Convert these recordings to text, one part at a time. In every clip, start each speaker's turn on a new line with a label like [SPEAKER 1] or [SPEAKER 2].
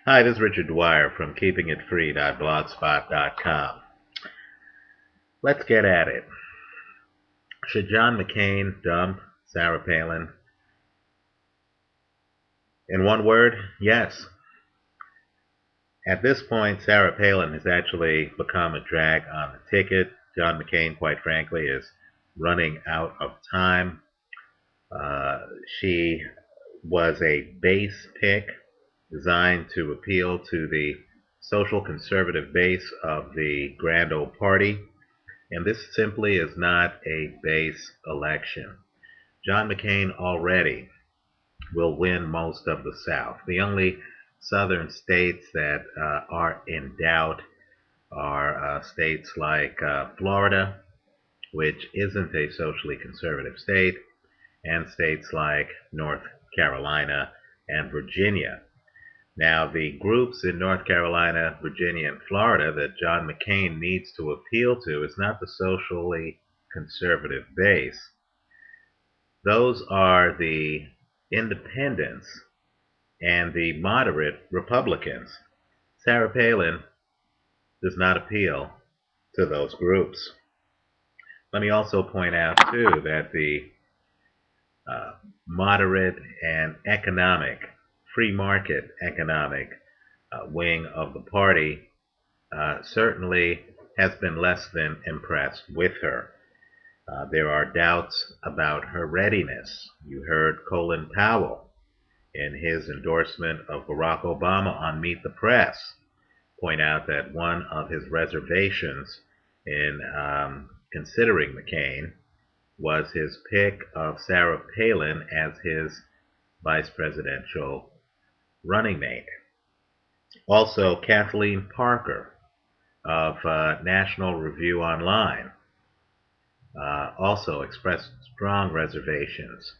[SPEAKER 1] Hi, this is Richard Dwyer from keepingitfree.blogspot.com. Let's get at it. Should John McCain dump Sarah Palin? In one word, yes. At this point, Sarah Palin has actually become a drag on the ticket. John McCain, quite frankly, is running out of time. She was a base pick designed to appeal to the social conservative base of the Grand Old Party. And this simply is not a base election. John McCain already will win most of the South. The only southern states that are in doubt are states like Florida, which isn't a socially conservative state, and states like North Carolina and Virginia. Now, the groups in North Carolina, Virginia, and Florida that John McCain needs to appeal to is not the socially conservative base. Those are the independents and the moderate Republicans. Sarah Palin does not appeal to those groups. Let me also point out, too, that the uh, moderate and free market economic wing of the party certainly has been less than impressed with her. There are doubts about her readiness. You heard Colin Powell in his endorsement of Barack Obama on Meet the Press point out that one of his reservations in considering McCain was his pick of Sarah Palin as his vice presidential running mate. Also, Kathleen Parker of National Review Online also expressed strong reservations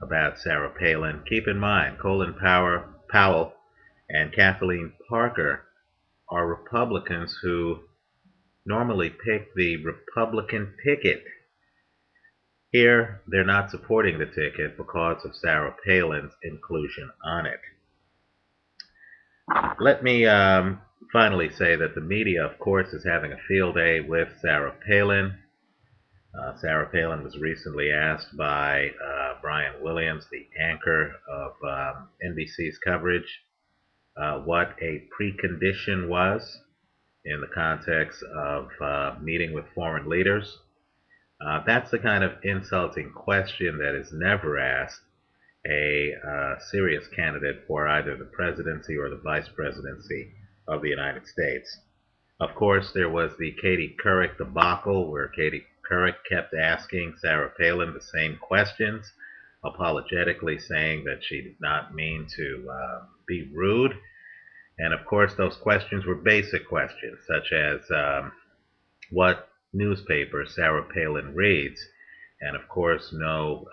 [SPEAKER 1] about Sarah Palin. Keep in mind, Powell and Kathleen Parker are Republicans who normally pick the Republican ticket. Here, they're not supporting the ticket because of Sarah Palin's inclusion on it. Let me finally say that the media, of course, is having a field day with Sarah Palin. Sarah Palin was recently asked by Brian Williams, the anchor of NBC's coverage, what a precondition was in the context of meeting with foreign leaders. That's the kind of insulting question that is never asked a serious candidate for either the presidency or the vice presidency of the United States. Of course, there was the Katie Couric debacle where Katie Couric kept asking Sarah Palin the same questions, apologetically saying that she did not mean to be rude. And of course, those questions were basic questions, such as what newspaper Sarah Palin reads. And of course, no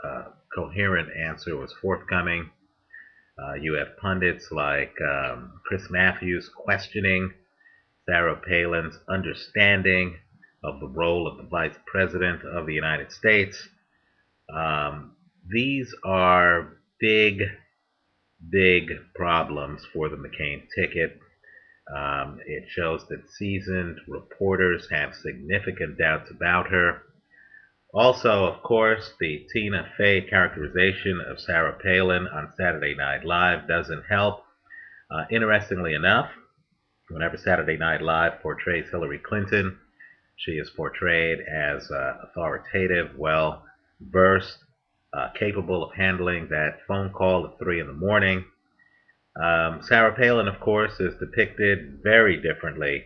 [SPEAKER 1] coherent answer was forthcoming. You have pundits like Chris Matthews questioning Sarah Palin's understanding of the role of the Vice President of the United States. These are big, big problems for the McCain ticket. It shows that seasoned reporters have significant doubts about her. Also, of course, the Tina Fey characterization of Sarah Palin on Saturday Night Live doesn't help. Interestingly enough, whenever Saturday Night Live portrays Hillary Clinton, she is portrayed as authoritative, well versed, capable of handling that phone call at 3 in the morning. Sarah Palin, of course, is depicted very differently.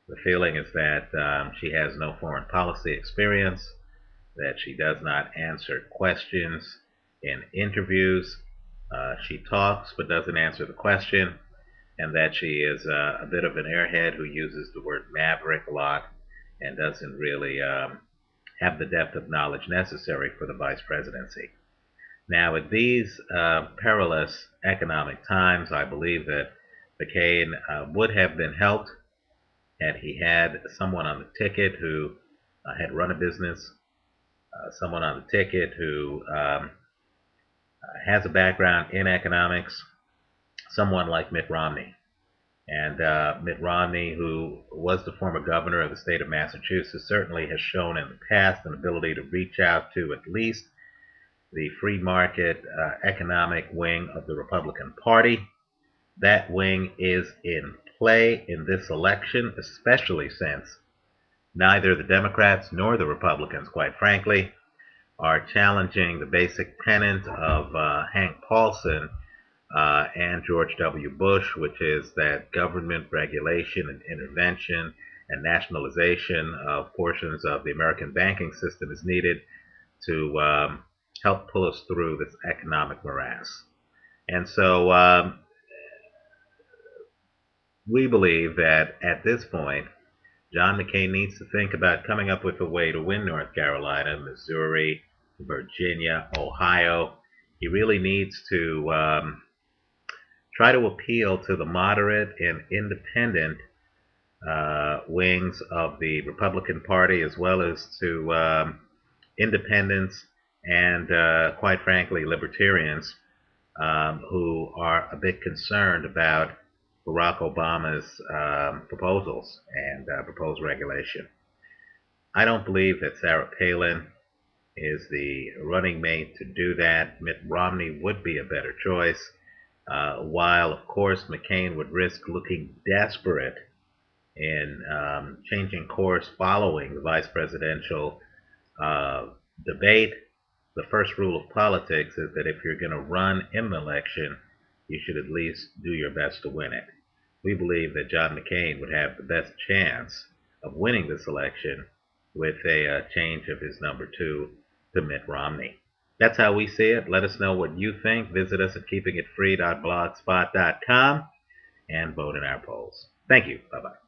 [SPEAKER 1] The feeling is that she has no foreign policy experience, that she does not answer questions in interviews. She talks but doesn't answer the question, and that she is a bit of an airhead who uses the word maverick a lot and doesn't really have the depth of knowledge necessary for the vice presidency. Now, at these perilous economic times, I believe that McCain would have been helped had he had someone on the ticket who had run a business, someone on the ticket who has a background in economics, someone like Mitt Romney. And Mitt Romney, who was the former governor of the state of Massachusetts, certainly has shown in the past an ability to reach out to at least the free market economic wing of the Republican Party. That wing is in play in this election, especially since neither the Democrats nor the Republicans, quite frankly, are challenging the basic tenet of Hank Paulson and George W. Bush, which is that government regulation and intervention and nationalization of portions of the American banking system is needed to help pull us through this economic morass. And so we believe that at this point, John McCain needs to think about coming up with a way to win North Carolina, Missouri, Virginia, Ohio. He really needs to try to appeal to the moderate and independent wings of the Republican Party, as well as to independents and, quite frankly, libertarians who are a bit concerned about Barack Obama's proposals and proposed regulation. I don't believe that Sarah Palin is the running mate to do that. Mitt Romney would be a better choice, while, of course, McCain would risk looking desperate in changing course following the vice presidential uh, debate. The first rule of politics is that if you're going to run in an election, you should at least do your best to win it. We believe that John McCain would have the best chance of winning this election with a change of his number two to Mitt Romney. That's how we see it. Let us know what you think. Visit us at keepingitfree.blogspot.com and vote in our polls. Thank you. Bye-bye.